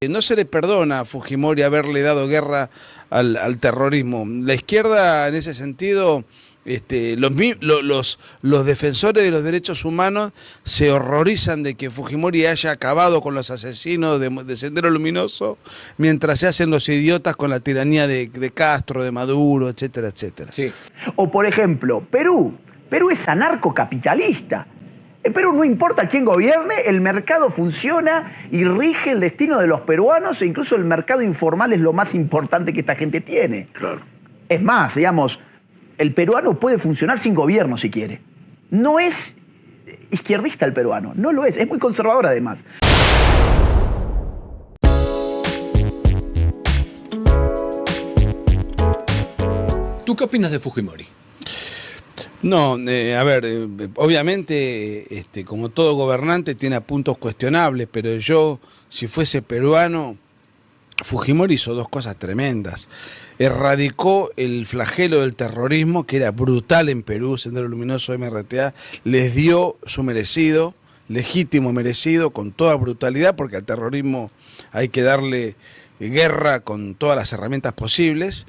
No se le perdona a Fujimori haberle dado guerra al terrorismo. La izquierda, en ese sentido, los defensores de los derechos humanos se horrorizan de que Fujimori haya acabado con los asesinos de Sendero Luminoso, mientras se hacen los idiotas con la tiranía de Castro, de Maduro, etcétera, etcétera. Sí. O por ejemplo, Perú. Perú es anarcocapitalista. En Perú no importa quién gobierne, el mercado funciona y rige el destino de los peruanos, e incluso el mercado informal es lo más importante que esta gente tiene. Claro. Es más, digamos, el peruano puede funcionar sin gobierno si quiere. No es izquierdista el peruano, no lo es muy conservador además. ¿Tú qué opinas de Fujimori? No, obviamente, como todo gobernante tiene puntos cuestionables, pero yo, si fuese peruano, Fujimori hizo dos cosas tremendas. Erradicó el flagelo del terrorismo, que era brutal en Perú. Sendero Luminoso, MRTA, les dio su merecido, legítimo merecido, con toda brutalidad, porque al terrorismo hay que darle guerra con todas las herramientas posibles.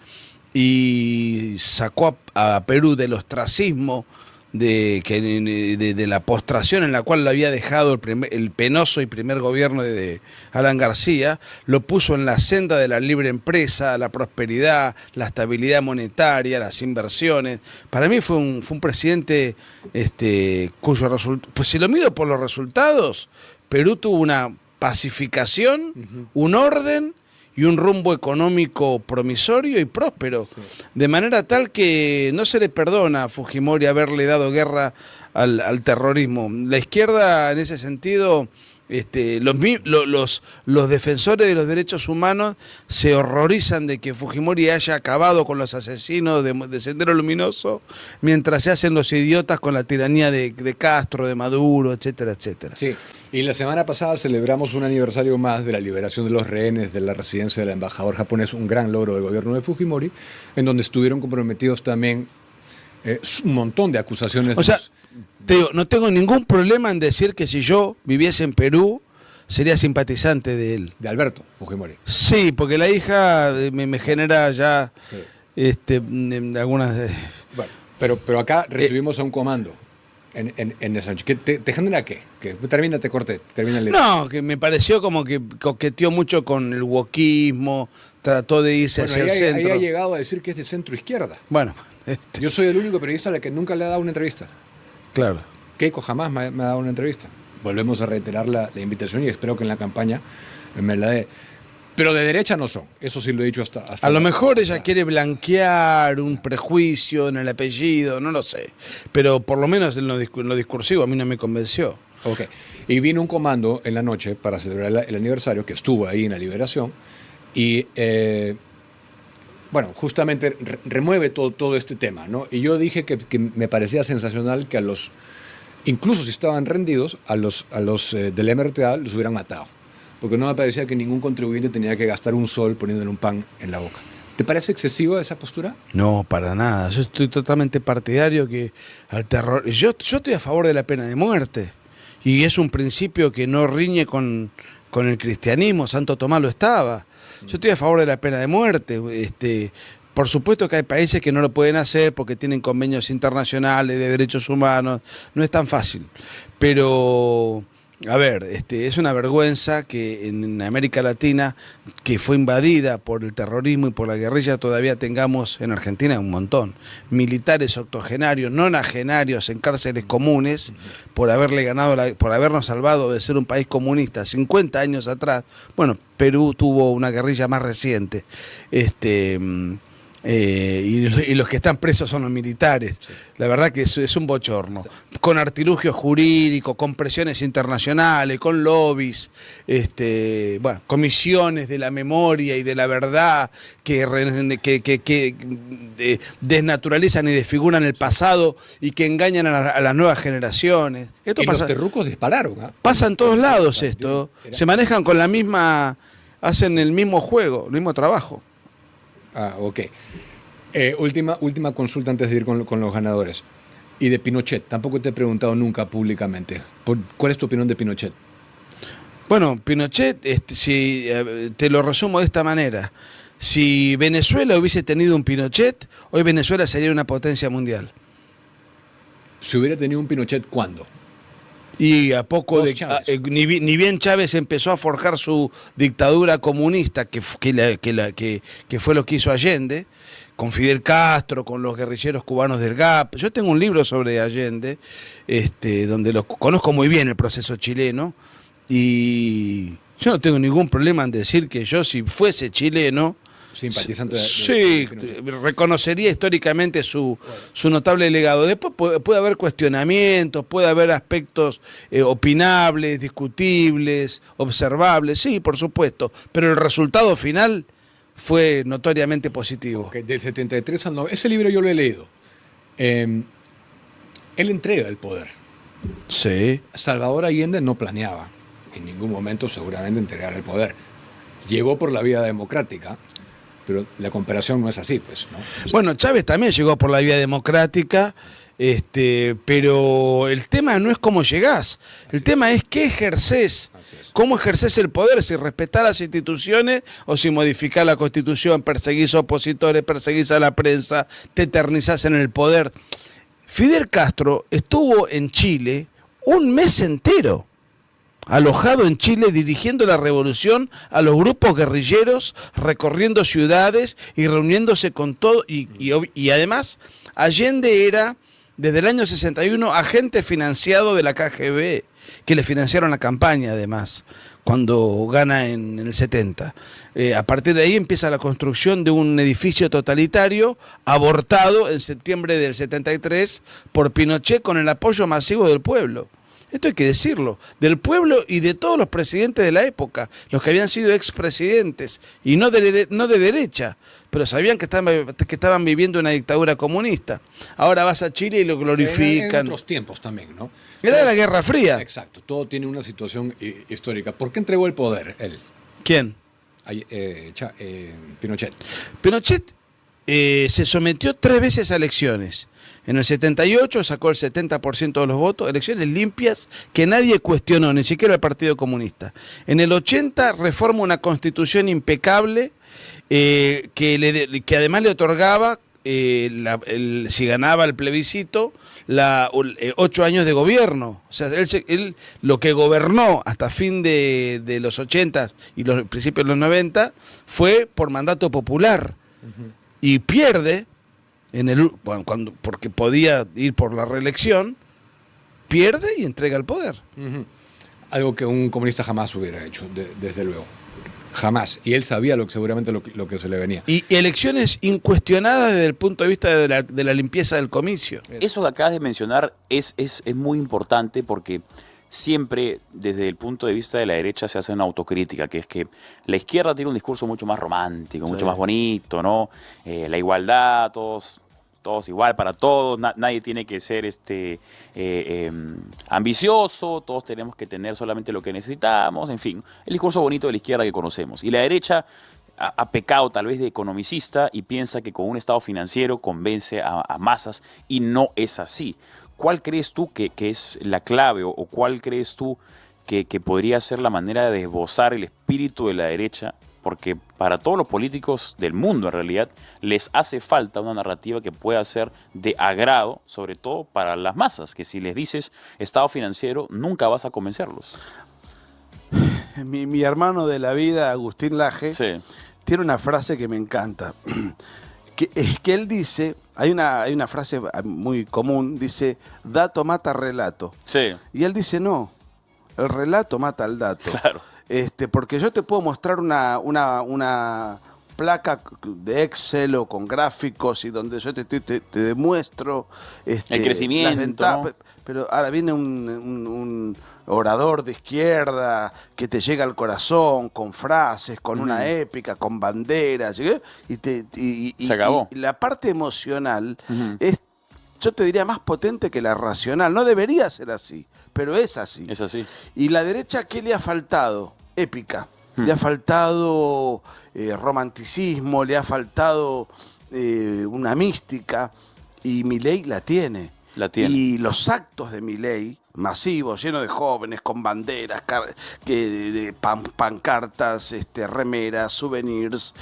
Y sacó a Perú del ostracismo, de la postración en la cual lo había dejado el penoso y primer gobierno de Alan García, lo puso en la senda de la libre empresa, la prosperidad, la estabilidad monetaria, las inversiones. Para mí fue un presidente cuyo resultado, pues si lo mido por los resultados, Perú tuvo una pacificación, un orden y un rumbo económico promisorio y próspero, de manera tal que no se le perdona a Fujimori haberle dado guerra al terrorismo. La izquierda, en ese sentido, los defensores de los derechos humanos se horrorizan de que Fujimori haya acabado con los asesinos de Sendero Luminoso, mientras se hacen los idiotas con la tiranía de Castro, de Maduro, etcétera, etcétera. Sí, y la semana pasada celebramos un aniversario más de la liberación de los rehenes de la residencia del embajador japonés, un gran logro del gobierno de Fujimori, en donde estuvieron comprometidos también un montón de acusaciones. O sea, te digo, no tengo ningún problema en decir que si yo viviese en Perú, sería simpatizante de él. De Alberto Fujimori. Sí, porque la hija me genera ya algunas... Bueno, pero acá recibimos a un comando en esa noche. ¿Te genera qué? Termina, te corté, termina el... No, que me pareció como que coqueteó mucho con el wokismo, trató de irse hacia el centro. Ahí ha llegado a decir que es de centro izquierda. Bueno... Yo soy el único periodista al que nunca le ha dado una entrevista. Claro. Keiko jamás me ha dado una entrevista. Volvemos a reiterar la invitación y espero que en la campaña me la dé. Pero de derecha no son, eso sí lo he dicho hasta a lo mejor ella quiere blanquear un prejuicio en el apellido, no lo sé. Pero por lo menos en lo discursivo a mí no me convenció. Ok. Y vino un comando en la noche para celebrar el aniversario, que estuvo ahí en la liberación, y... bueno, justamente remueve todo este tema, ¿no? Y yo dije que me parecía sensacional que incluso si estaban rendidos, a los del MRTA los hubieran matado. Porque no me parecía que ningún contribuyente tenía que gastar un sol poniéndole un pan en la boca. ¿Te parece excesiva esa postura? No, para nada. Yo estoy totalmente partidario que al terror... Yo estoy a favor de la pena de muerte. Y es un principio que no riñe con el cristianismo. Santo Tomás lo estaba. Yo estoy a favor de la pena de muerte. Por supuesto que hay países que no lo pueden hacer porque tienen convenios internacionales de derechos humanos. No es tan fácil. Pero, a ver, es una vergüenza que en América Latina, que fue invadida por el terrorismo y por la guerrilla, todavía tengamos en Argentina un montón. Militares octogenarios, nonagenarios en cárceles comunes por habernos salvado de ser un país comunista 50 años atrás. Bueno, Perú tuvo una guerrilla más reciente. Y los que están presos son los militares. Sí. La verdad que es un bochorno. Sí. Con artilugios jurídicos, con presiones internacionales, con lobbies, comisiones de la memoria y de la verdad que desnaturalizan y desfiguran el pasado y que engañan a las nuevas generaciones. Esto y pasa, los terrucos dispararon. Pasa en todos lados esto. Se manejan con la misma... Hacen el mismo juego, el mismo trabajo. Ah, ok. Última consulta antes de ir con los ganadores. Y de Pinochet, tampoco te he preguntado nunca públicamente. ¿Cuál es tu opinión de Pinochet? Bueno, Pinochet, si te lo resumo de esta manera, si Venezuela hubiese tenido un Pinochet, hoy Venezuela sería una potencia mundial. Si hubiera tenido un Pinochet, ¿cuándo? Y a poco Dos de Chávez. ni bien Chávez empezó a forjar su dictadura comunista, que fue lo que hizo Allende, con Fidel Castro, con los guerrilleros cubanos del GAP. Yo tengo un libro sobre Allende, donde lo conozco muy bien el proceso chileno, y yo no tengo ningún problema en decir que yo, si fuese chileno, Simpatizante sí, Pinochet. reconocería históricamente su notable legado. Después puede haber cuestionamientos, puede haber aspectos opinables, discutibles, observables, sí, por supuesto, pero el resultado final fue notoriamente positivo. Ok, del 73 al 90. Ese libro yo lo he leído. Él entrega el poder. Sí. Salvador Allende no planeaba en ningún momento seguramente entregar el poder. Llegó por la vía democrática, pero la comparación no es así, pues, ¿no? O sea, Bueno, Chávez también llegó por la vía democrática, pero el tema no es cómo llegás, el tema es qué ejercés, así es. cómo ejercés el poder, si respetás las instituciones o si modificás la Constitución, perseguís opositores, perseguís a la prensa, te eternizás en el poder. Fidel Castro estuvo en Chile un mes entero, alojado en Chile, dirigiendo la revolución a los grupos guerrilleros, recorriendo ciudades y reuniéndose con todo. Y además, Allende era, desde el año 61, agente financiado de la KGB, que le financiaron la campaña, además, cuando gana en el 70. A partir de ahí empieza la construcción de un edificio totalitario, abortado en septiembre del 73 por Pinochet con el apoyo masivo del pueblo. Esto hay que decirlo, del pueblo y de todos los presidentes de la época, los que habían sido expresidentes, y no de derecha, pero sabían que estaban viviendo una dictadura comunista. Ahora vas a Chile y lo glorifican. En otros tiempos también, ¿no? Era de la Guerra Fría. Exacto, todo tiene una situación histórica. ¿Por qué entregó el poder él? ¿Quién? Pinochet. Pinochet se sometió 3 veces a elecciones. En el 78 sacó el 70% de los votos, elecciones limpias que nadie cuestionó, ni siquiera el Partido Comunista. En el 80 reforma una constitución impecable que además le otorgaba, si ganaba el plebiscito, 8 años de gobierno. O sea, él lo que gobernó hasta fin de los 80 y los principios de los 90 fue por mandato popular. Uh-huh. Y pierde porque podía ir por la reelección, pierde y entrega el poder. Uh-huh. Algo que un comunista jamás hubiera hecho, desde luego. Jamás. Y él sabía seguramente lo que se le venía. Y elecciones incuestionadas desde el punto de vista de la limpieza del comicio. Eso que acabas de mencionar es muy importante porque siempre desde el punto de vista de la derecha se hace una autocrítica, que es que la izquierda tiene un discurso mucho más romántico, mucho más bonito, ¿no? La igualdad, todos igual para todos, nadie tiene que ser ambicioso, todos tenemos que tener solamente lo que necesitamos, en fin, el discurso bonito de la izquierda que conocemos. Y la derecha ha pecado tal vez de economicista y piensa que con un estado financiero convence a masas, y no es así. ¿Cuál crees tú que es la clave o cuál crees tú que podría ser la manera de esbozar el espíritu de la derecha? Porque para todos los políticos del mundo, en realidad, les hace falta una narrativa que pueda ser de agrado, sobre todo para las masas, que si les dices estado financiero, nunca vas a convencerlos. Mi hermano de la vida, Agustín Laje, Sí. tiene una frase que me encanta. que él dice, hay una frase muy común, dice, dato mata relato. Sí. Y él dice, no, el relato mata al dato. Claro. Porque yo te puedo mostrar una placa de Excel o con gráficos y donde yo te demuestro El crecimiento, las ventajas, ¿no? Pero ahora viene un orador de izquierda que te llega al corazón con frases, con una épica, con banderas, y Se acabó. y la parte emocional es, yo te diría, más potente que la racional. No debería ser así, pero es así. Es así. Y la derecha, ¿qué le ha faltado? Épica. Le ha faltado romanticismo, le ha faltado una mística, y Milei la tiene. La tiene. Y los actos de Milei, masivos, llenos de jóvenes con banderas, pancartas, remeras, souvenirs,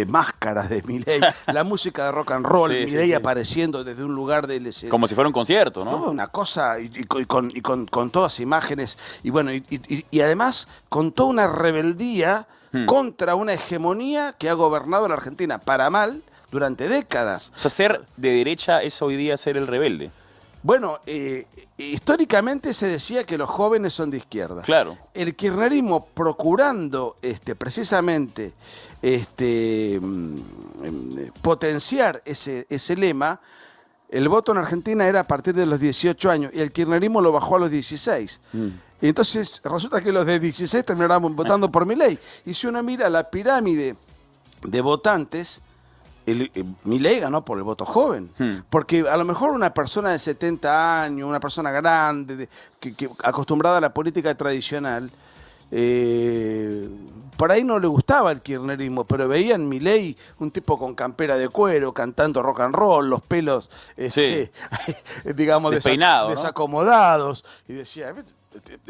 máscaras de Milei, la música de rock and roll, Sí, Milei sí. apareciendo desde un lugar del escenario. Como si fuera un concierto, ¿no? No, una cosa, y con todas imágenes, y bueno, y además con toda una rebeldía contra una hegemonía que ha gobernado la Argentina para mal durante décadas. O sea, ser de derecha es hoy día ser el rebelde. Bueno, históricamente se decía que los jóvenes son de izquierda. Claro. El kirchnerismo procurando precisamente potenciar ese lema, el voto en Argentina era a partir de los 18 años y el kirchnerismo lo bajó a los 16. Y entonces resulta que los de 16 terminaron votando por Milei. Y si uno mira la pirámide de votantes, Milei ganó por el voto joven. Porque a lo mejor una persona de 70 años, una persona grande, que acostumbrada a la política tradicional, por ahí no le gustaba el kirchnerismo, pero veía en Milei un tipo con campera de cuero, cantando rock and roll, los pelos, digamos, despeinado, ¿no? desacomodados. Y decía,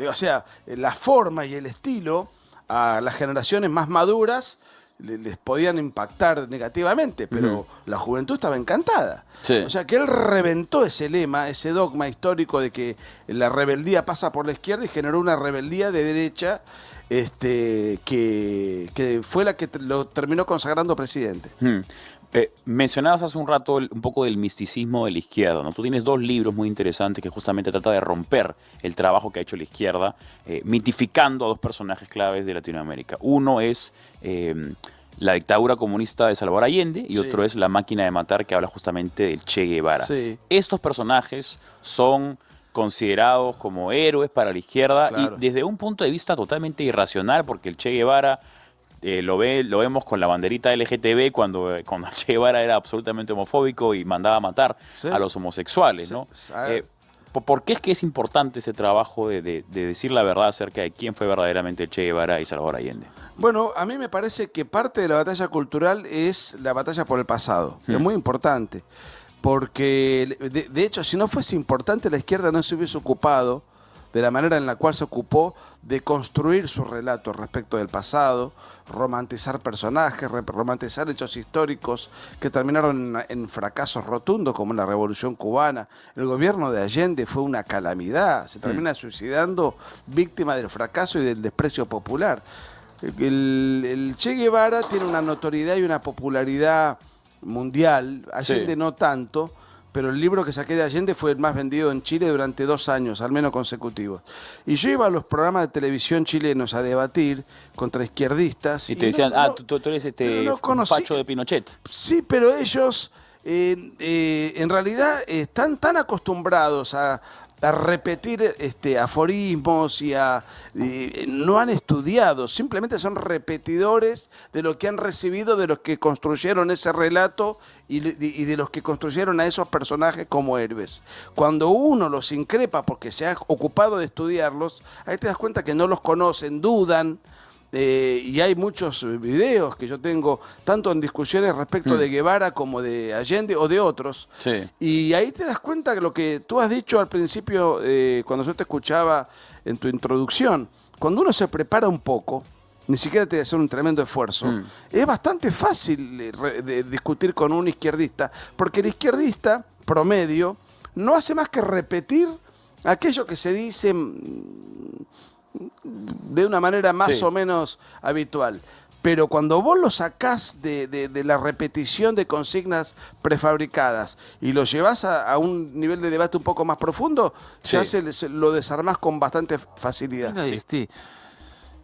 o sea, la forma y el estilo a las generaciones más maduras les podían impactar negativamente, pero la juventud estaba encantada. Sí. O sea que él reventó ese lema, ese dogma histórico de que la rebeldía pasa por la izquierda y generó una rebeldía de derecha que fue la que lo terminó consagrando presidente. Mencionabas hace un rato un poco del misticismo de la izquierda, ¿no? Tú tienes 2 libros muy interesantes que justamente trata de romper el trabajo que ha hecho la izquierda, mitificando a 2 personajes claves de Latinoamérica. Uno es la dictadura comunista de Salvador Allende y otro es La máquina de matar, que habla justamente del Che Guevara. Sí. Estos personajes son considerados como héroes para la izquierda, Claro. y desde un punto de vista totalmente irracional, porque el Che Guevara lo vemos con la banderita LGTB cuando Che Guevara era absolutamente homofóbico y mandaba a matar a los homosexuales, ¿no? ¿Por qué es que es importante ese trabajo de decir la verdad acerca de quién fue verdaderamente Che Guevara y Salvador Allende? Bueno, a mí me parece que parte de la batalla cultural es la batalla por el pasado. Es muy importante. Porque, de hecho, si no fuese importante, la izquierda no se hubiese ocupado de la manera en la cual se ocupó de construir su relato respecto del pasado, romantizar personajes, romantizar hechos históricos que terminaron en fracasos rotundos, como la Revolución Cubana. El gobierno de Allende fue una calamidad, se termina suicidando víctima del fracaso y del desprecio popular. El Che Guevara tiene una notoriedad y una popularidad mundial, Allende no tanto, pero el libro que saqué de Allende fue el más vendido en Chile durante 2 años, al menos consecutivos. Y yo iba a los programas de televisión chilenos a debatir contra izquierdistas. Y te decían, tú eres un facho de Pinochet. Sí, pero ellos en realidad están tan acostumbrados a repetir aforismos y no han estudiado, simplemente son repetidores de lo que han recibido de los que construyeron ese relato y de los que construyeron a esos personajes como héroes. Cuando uno los increpa porque se ha ocupado de estudiarlos, ahí te das cuenta que no los conocen, dudan. Y hay muchos videos que yo tengo, tanto en discusiones respecto de Guevara como de Allende o de otros. Sí. Y ahí te das cuenta que lo que tú has dicho al principio, cuando yo te escuchaba en tu introducción, cuando uno se prepara un poco, ni siquiera te hace un tremendo esfuerzo, es bastante fácil de discutir con un izquierdista, porque el izquierdista promedio no hace más que repetir aquello que se dice de una manera más o menos habitual. Pero cuando vos lo sacás de la repetición de consignas prefabricadas y lo llevás a un nivel de debate un poco más profundo, lo desarmás con bastante facilidad.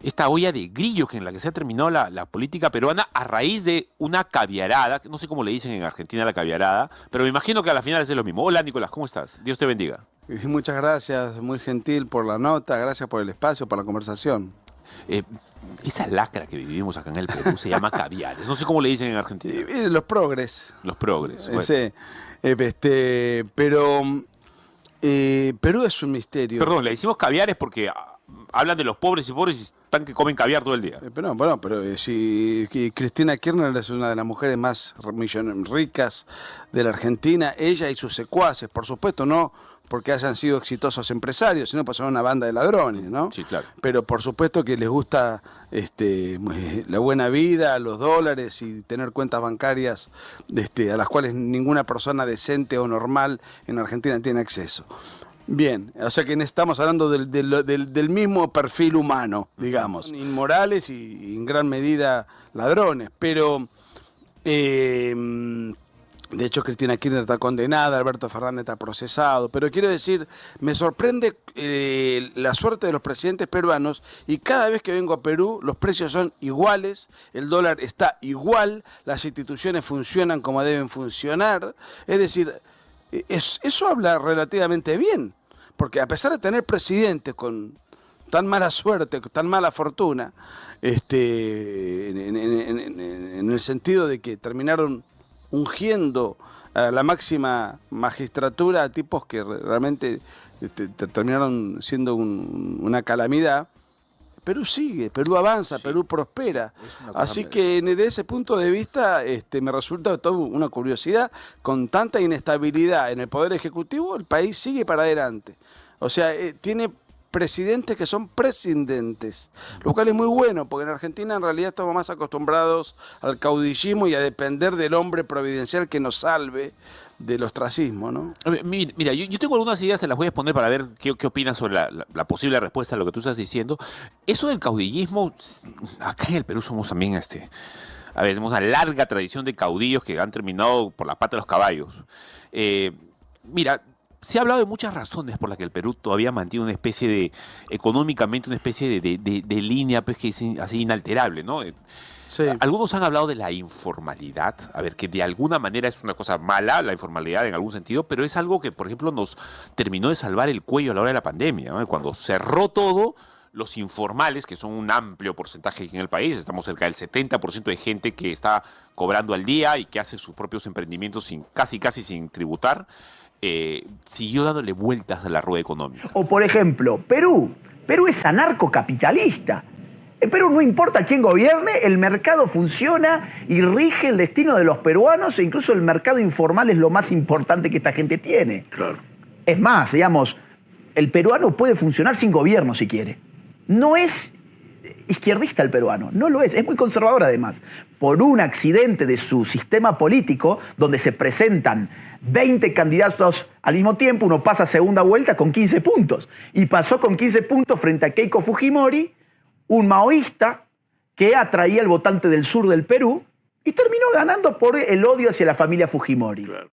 Esta olla de grillos en la que se ha terminado la política peruana a raíz de una caviarada, no sé cómo le dicen en Argentina la caviarada, pero me imagino que a la final es lo mismo. Hola, Nicolás, ¿cómo estás? Dios te bendiga. Y muchas gracias, muy gentil por la nota, gracias por el espacio, por la conversación. Esa lacra que vivimos acá en el Perú se llama caviares. No sé cómo le dicen en Argentina. Los progres. Los progres. Bueno. Sí, pero Perú es un misterio. Perdón, le decimos caviares porque hablan de los pobres y pobres y están que comen caviar todo el día. Pero, bueno, pero si Cristina Kirchner es una de las mujeres más ricas de la Argentina, ella y sus secuaces, por supuesto, no porque hayan sido exitosos empresarios, sino porque son una banda de ladrones, ¿no? Sí, claro. Pero por supuesto que les gusta la buena vida, los dólares y tener cuentas bancarias a las cuales ninguna persona decente o normal en Argentina tiene acceso. Bien, o sea que estamos hablando del mismo perfil humano, digamos. Inmorales y en gran medida ladrones, pero de hecho Cristina Kirchner está condenada, Alberto Fernández está procesado, pero quiero decir, me sorprende la suerte de los presidentes peruanos y cada vez que vengo a Perú los precios son iguales, el dólar está igual, las instituciones funcionan como deben funcionar, es decir, eso habla relativamente bien. Porque a pesar de tener presidentes con tan mala suerte, con tan mala fortuna, en el sentido de que terminaron ungiendo a la máxima magistratura a tipos que realmente terminaron siendo una calamidad, Perú sigue, Perú avanza, sí, Perú prospera. Así que de ese punto de vista me resulta todo una curiosidad. Con tanta inestabilidad en el Poder Ejecutivo, el país sigue para adelante. O sea, tiene presidentes que son presidentes, lo cual es muy bueno, porque en Argentina en realidad estamos más acostumbrados al caudillismo y a depender del hombre providencial que nos salve del ostracismo, ¿no? Mira, yo tengo algunas ideas, te las voy a exponer para ver qué opinas sobre la posible respuesta a lo que tú estás diciendo. Eso del caudillismo, acá en el Perú somos también, a ver, tenemos una larga tradición de caudillos que han terminado por la pata de los caballos. Mira, se ha hablado de muchas razones por las que el Perú todavía mantiene una especie de, económicamente, una especie de línea pues, que es así inalterable, ¿no? Sí. Algunos han hablado de la informalidad, a ver, que de alguna manera es una cosa mala, la informalidad en algún sentido, pero es algo que, por ejemplo, nos terminó de salvar el cuello a la hora de la pandemia, ¿no? Cuando cerró todo, los informales, que son un amplio porcentaje en el país, estamos cerca del 70% de gente que está cobrando al día y que hace sus propios emprendimientos casi sin tributar, siguió dándole vueltas a la rueda económica. O por ejemplo, Perú es anarcocapitalista. En Perú no importa quién gobierne, el mercado funciona y rige el destino de los peruanos e incluso el mercado informal es lo más importante que esta gente tiene. Claro. Es más, digamos, el peruano puede funcionar sin gobierno si quiere. No es izquierdista el peruano, no lo es muy conservador además. Por un accidente de su sistema político, donde se presentan 20 candidatos al mismo tiempo, uno pasa a segunda vuelta con 15 puntos. Y pasó con 15 puntos frente a Keiko Fujimori, un maoísta que atraía al votante del sur del Perú y terminó ganando por el odio hacia la familia Fujimori. Claro.